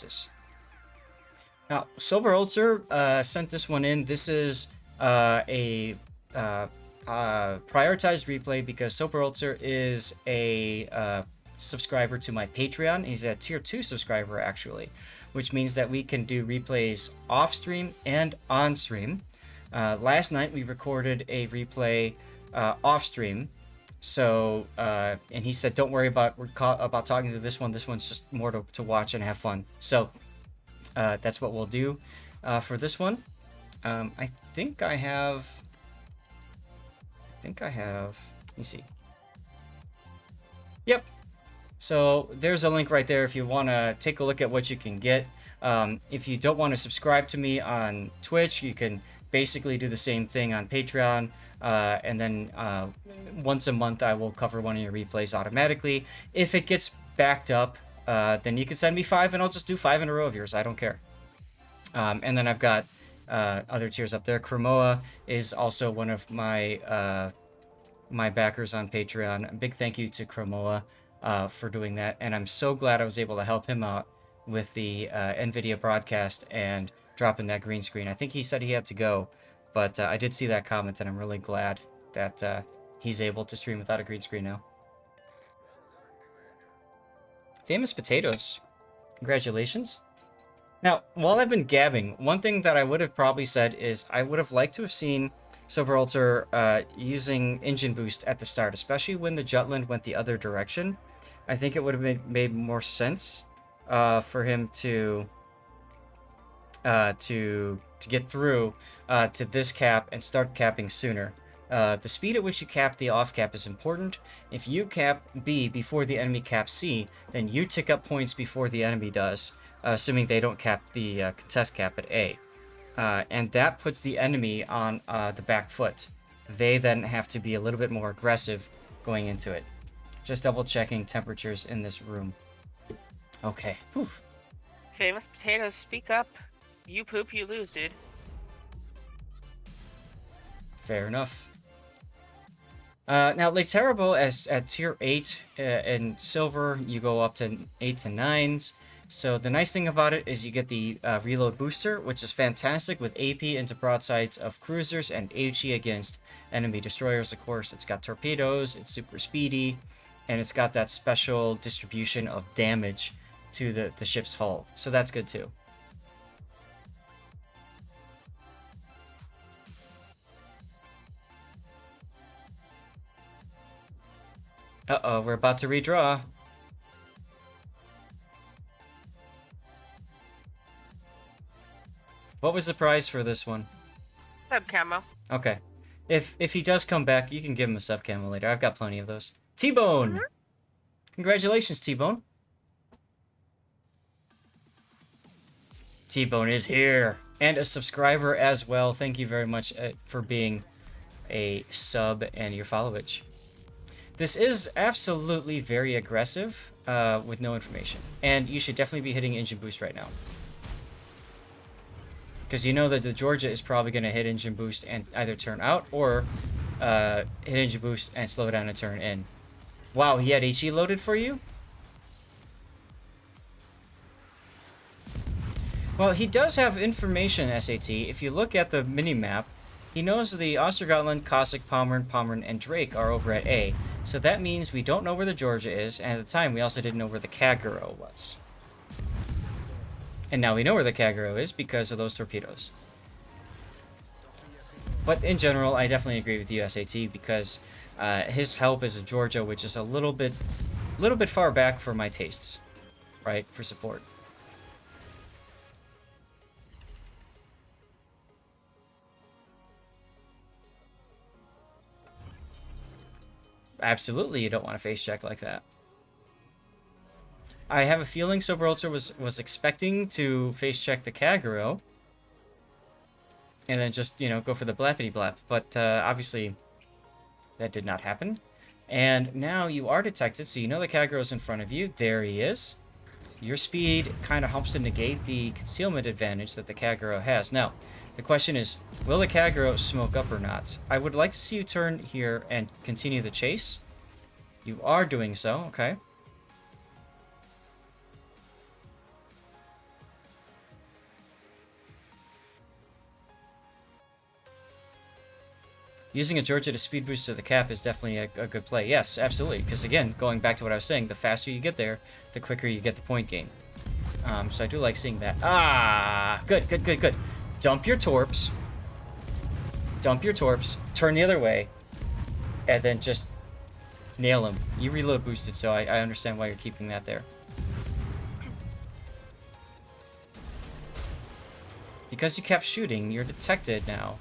basis. Now, Soberholzer sent this one in. This is a prioritized replay because Soberholzer is a subscriber to my Patreon. He's a tier 2 subscriber, actually, which means that we can do replays off stream and on stream. Last night we recorded a replay off stream. So, and he said, don't worry about talking to this one. This one's just more to watch and have fun. So, that's what we'll do for this one. I think I have, let me see. Yep. So there's a link right there if you want to take a look at what you can get. If you don't want to subscribe to me on Twitch, you can basically do the same thing on Patreon. And then once a month, I will cover one of your replays automatically. If it gets backed up, then you can send me 5 and I'll just do 5 in a row of yours. I don't care. And then I've got other tiers up there. Cremoa is also one of my my backers on Patreon. A big thank you to Cremoa for doing that. And I'm so glad I was able to help him out with the NVIDIA broadcast and dropping that green screen. I think he said he had to go, but I did see that comment and I'm really glad that he's able to stream without a green screen now. Famous Potatoes. Congratulations. Now, while I've been gabbing, one thing that I would have probably said is I would have liked to have seen Soberholzer using engine boost at the start, especially when the Jutland went the other direction. I think it would have made more sense for him to get through to this cap and start capping sooner. The speed at which you cap the off cap is important. If you cap B before the enemy caps C, then you tick up points before the enemy does, assuming they don't cap the contest cap at A. And that puts the enemy on the back foot. They then have to be a little bit more aggressive going into it. Just double checking temperatures in this room. Okay. Whew. Famous Potatoes, speak up. You poop, you lose, dude. Fair enough. Now, Lake Terrible at tier 8 in silver, you go up to 8s and 9s. So the nice thing about it is you get the reload booster, which is fantastic with AP into broadsides of cruisers and HE against enemy destroyers. Of course, it's got torpedoes, it's super speedy, and it's got that special distribution of damage to the ship's hull. So that's good too. Uh-oh, we're about to redraw. What was the prize for this one? Sub camo. Okay. If he does come back, you can give him a sub camo later. I've got plenty of those. T-Bone! Mm-hmm. Congratulations, T-Bone. T-Bone is here. And a subscriber as well. Thank you very much for being a sub and your followage. This is absolutely very aggressive with no information. And you should definitely be hitting engine boost right now. Because you know that the Georgia is probably going to hit engine boost and either turn out or hit engine boost and slow down and turn in. Wow, he had HE loaded for you? Well, he does have information, SAT. If you look at the mini-map, he knows the Ostergotland, Cossack, Pommern, and Drake are over at A. So that means we don't know where the Georgia is, and at the time we also didn't know where the Kagero was. And now we know where the Kagero is because of those torpedoes. But in general, I definitely agree with you, SAT, because his help is a Georgia, which is a little bit far back for my tastes, right, for support. Absolutely, you don't want to face check like that. I have a feeling Soberholzer was expecting to face check the Kagero and then just, you know, go for the blappity blap, but obviously that did not happen. And now you are detected, so you know the Kagero's in front of you. There he is. Your speed kind of helps to negate the concealment advantage that the Kagero has. Now, the question is, will the Kagero smoke up or not? I would like to see you turn here and continue the chase. You are doing so, okay. Using a Georgia to speed boost to the cap is definitely a good play. Yes, absolutely. Because again, going back to what I was saying, the faster you get there, the quicker you get the point gain. So I do like seeing that. Ah, good, good, good, good. Dump your torps. Dump your torps. Turn the other way. And then just nail him. You reload boosted, so I understand why you're keeping that there. Because you kept shooting, you're detected now.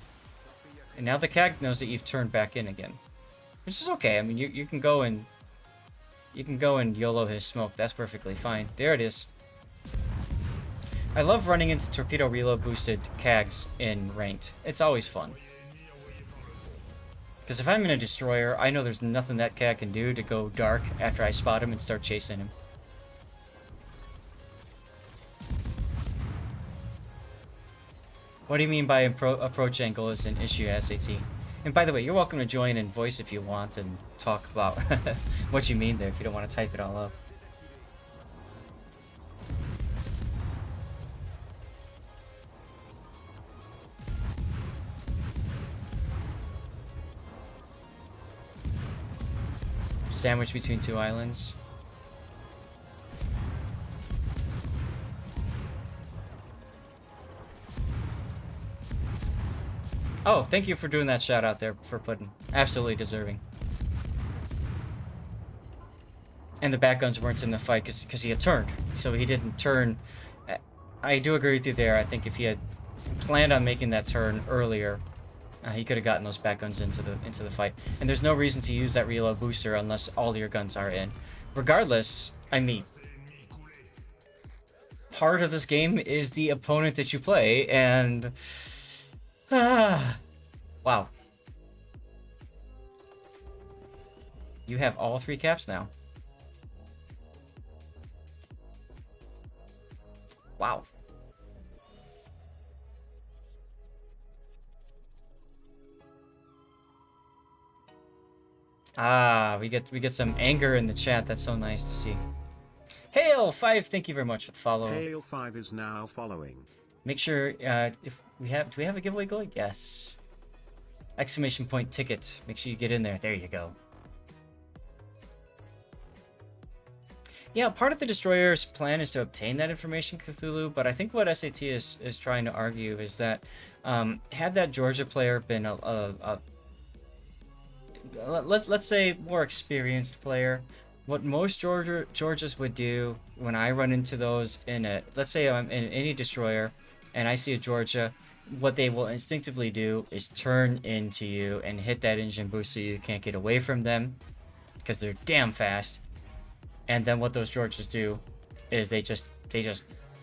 And now the CAG knows that you've turned back in again. Which is okay. I mean, you can go and... You can go and YOLO his smoke. That's perfectly fine. There it is. I love running into torpedo reload boosted CAGs in ranked. It's always fun. Because if I'm in a destroyer, I know there's nothing that CAG can do to go dark after I spot him and start chasing him. What do you mean by approach angle is an issue, SAT? And by the way, you're welcome to join in voice if you want and talk about what you mean there if you don't want to type it all up. Sandwich between two islands. Oh, thank you for doing that shout out there for Puddin'. Absolutely deserving. And the back guns weren't in the fight because he had turned. So he didn't turn. I do agree with you there. I think if he had planned on making that turn earlier, he could have gotten those back guns into the fight. And there's no reason to use that reload booster unless all your guns are in. Regardless, I mean, part of this game is the opponent that you play, and wow. You have all 3 caps now. Wow. Ah, we get some anger in the chat. That's so nice to see. Hail5, thank you very much for the follow. Hail5 is now following. Make sure if we have, do we have a giveaway going? Yes. Exclamation point ticket. Make sure you get in there. There you go. Yeah, part of the Destroyer's plan is to obtain that information, Cthulhu, but I think what SAT is trying to argue is that had that Georgia player been let's say more experienced player, what most Georgias would do when I run into those in a, let's say I'm in any destroyer and I see a Georgia, what they will instinctively do is turn into you and hit that engine boost so you can't get away from them because they're damn fast. And then what those Georgias do is they just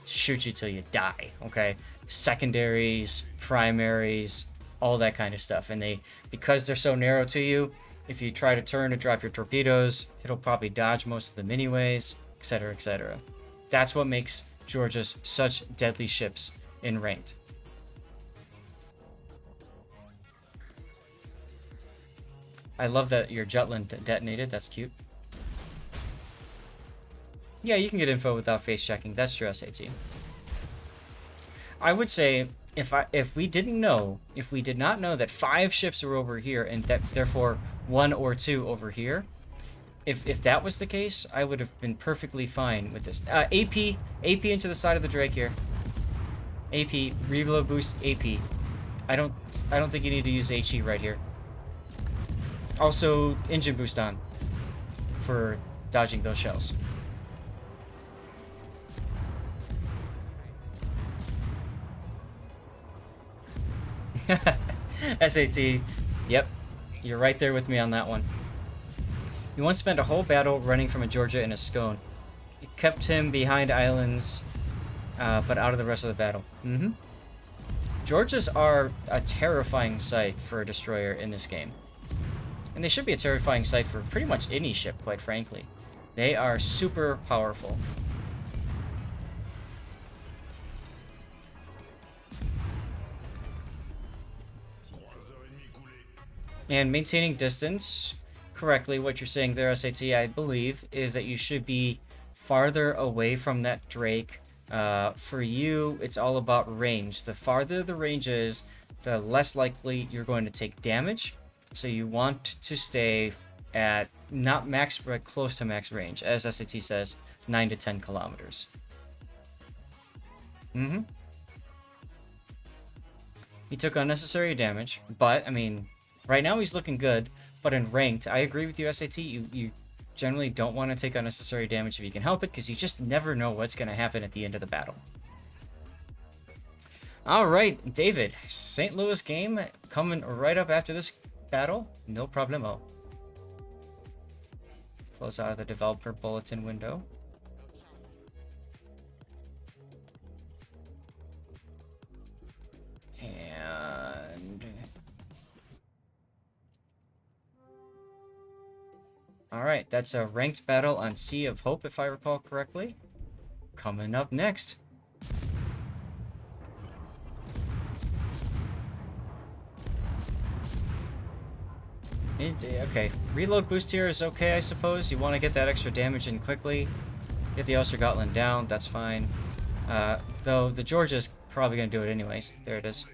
shoot you till you die, okay? Secondaries, primaries, all that kind of stuff. And because they're so narrow to you, if you try to turn to drop your torpedoes, it'll probably dodge most of them anyways, etc., etc. That's what makes Georgias such deadly ships in ranked. I love that your Jutland detonated. That's cute. Yeah, you can get info without face checking. That's true, SAT. I would say if we did not know that 5 ships are over here and that therefore 1 or 2 over here, if that was the case, I would have been perfectly fine with this. AP into the side of the Drake here. AP reload boost AP. I don't think you need to use HE right here. Also engine boost on for dodging those shells. SAT, yep, you're right there with me on that one. You once spent a whole battle running from a Georgia in a scone. You kept him behind islands, but out of the rest of the battle. Georgias are a terrifying sight for a destroyer in this game. And they should be a terrifying sight for pretty much any ship, quite frankly. They are super powerful. And maintaining distance correctly, what you're saying there, SAT, I believe, is that you should be farther away from that Drake. For you, it's all about range. The farther the range is, the less likely you're going to take damage. So you want to stay at not max, but close to max range. As SAT says, 9 to 10 kilometers. He took unnecessary damage, but, I mean, right now he's looking good. But in ranked, I agree with you, SAT. You generally don't want to take unnecessary damage if you can help it, because you just never know what's going to happen at the end of the battle. Alright, David. St. Louis game coming right up after this battle. No problemo. Close out of the developer bulletin window. And... Alright, that's a ranked battle on Sea of Hope, if I recall correctly. Coming up next. Okay, reload boost here is okay, I suppose. You want to get that extra damage in quickly. Get the Ulster Gotland down, that's fine. Though the Georgia's probably going to do it anyways. There it is.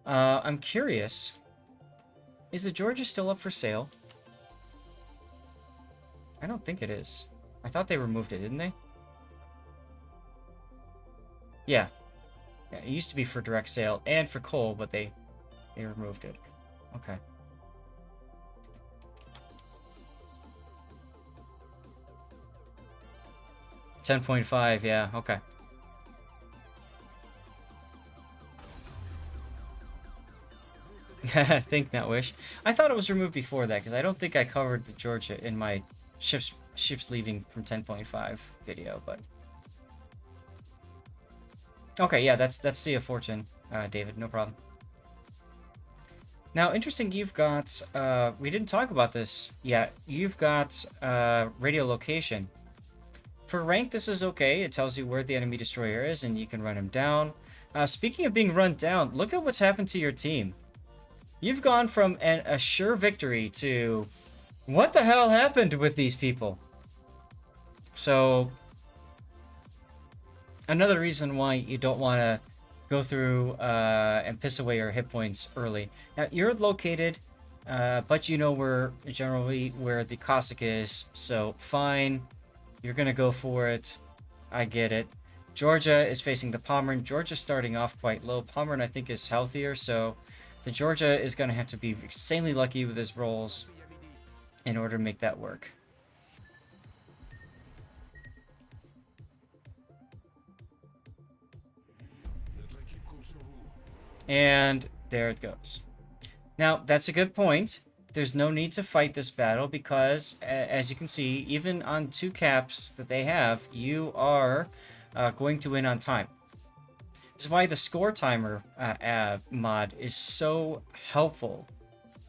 I'm curious. Is the Georgia still up for sale? I don't think it is. I thought they removed it, didn't they? Yeah. Yeah, it used to be for direct sale and for coal, but they removed it. Okay. $10.5, yeah, okay. Think not wish. I thought it was removed before that, because I don't think I covered the Georgia in my ships leaving from 10.5 video, but... Okay, yeah, that's Sea of Fortune, David, no problem. Now, interesting, you've got, we didn't talk about this yet, you've got radio location. For rank, this is okay. It tells you where the enemy destroyer is, and you can run him down. Speaking of being run down, look at what's happened to your team. You've gone from a sure victory to... What the hell happened with these people? So, another reason why you don't want to go through and piss away your hit points early. Now, you're located, but you know where the Cossack is, so fine. You're going to go for it. I get it. Georgia is facing the Pommern. Georgia's starting off quite low. Pommern, I think, is healthier, so the Georgia is going to have to be insanely lucky with his rolls in order to make that work. And there it goes. Now, that's a good point. There's no need to fight this battle because, as you can see, even on 2 caps that they have, you are going to win on time. This is why the score timer mod is so helpful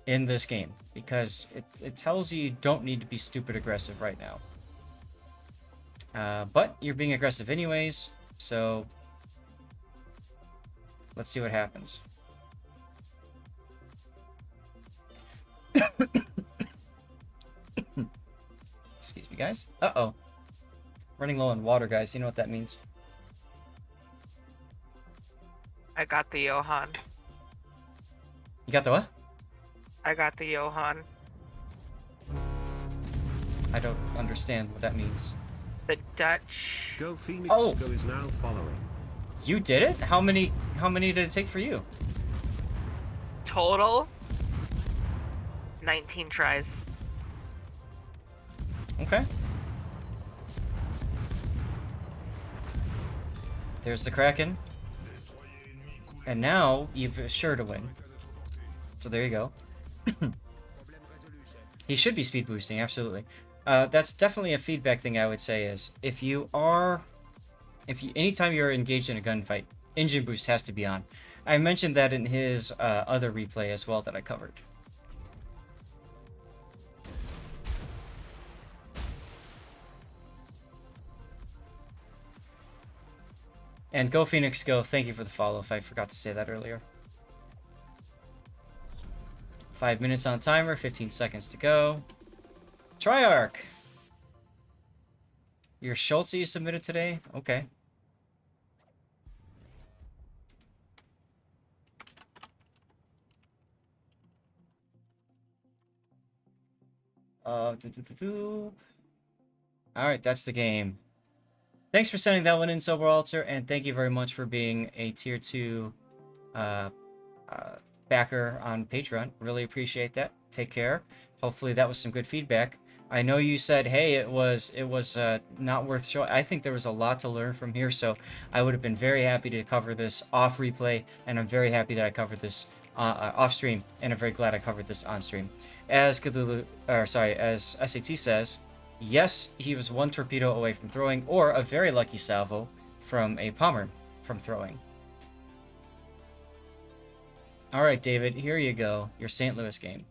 in this game, because it tells you don't need to be stupid aggressive right now. But you're being aggressive anyways, so let's see what happens. Excuse me, guys. Uh-oh. Running low on water, guys. You know what that means. I got the Johann. You got the what? I got the Johann. I don't understand what that means. The Dutch. Go Phoenix Oh. Go is now following. You did it? How many did it take for you? Total 19 tries. Okay. There's the Kraken. And now you've sure to win. So there you go. He should be speed boosting, absolutely. That's definitely a feedback thing I would say is anytime you're engaged in a gunfight, engine boost has to be on. I mentioned that in his other replay as well that I covered. And Go Phoenix Go, thank you for the follow if I forgot to say that earlier. 5 minutes on timer, 15 seconds to go. Triarch! Your Schultz you submitted today? Okay. All right, that's the game. Thanks for sending that one in, Soberholzer, and thank you very much for being a tier 2 uh, backer on Patreon. Really appreciate that. Take care. Hopefully that was some good feedback. I know you said, hey, it was not worth showing. I think there was a lot to learn from here, so I would have been very happy to cover this off replay, and I'm very happy that I covered this off stream, and I'm very glad I covered this on stream. As as SAT says, yes, he was one torpedo away from throwing, or a very lucky salvo from a Palmer from throwing. All right, David, here you go. Your St. Louis game.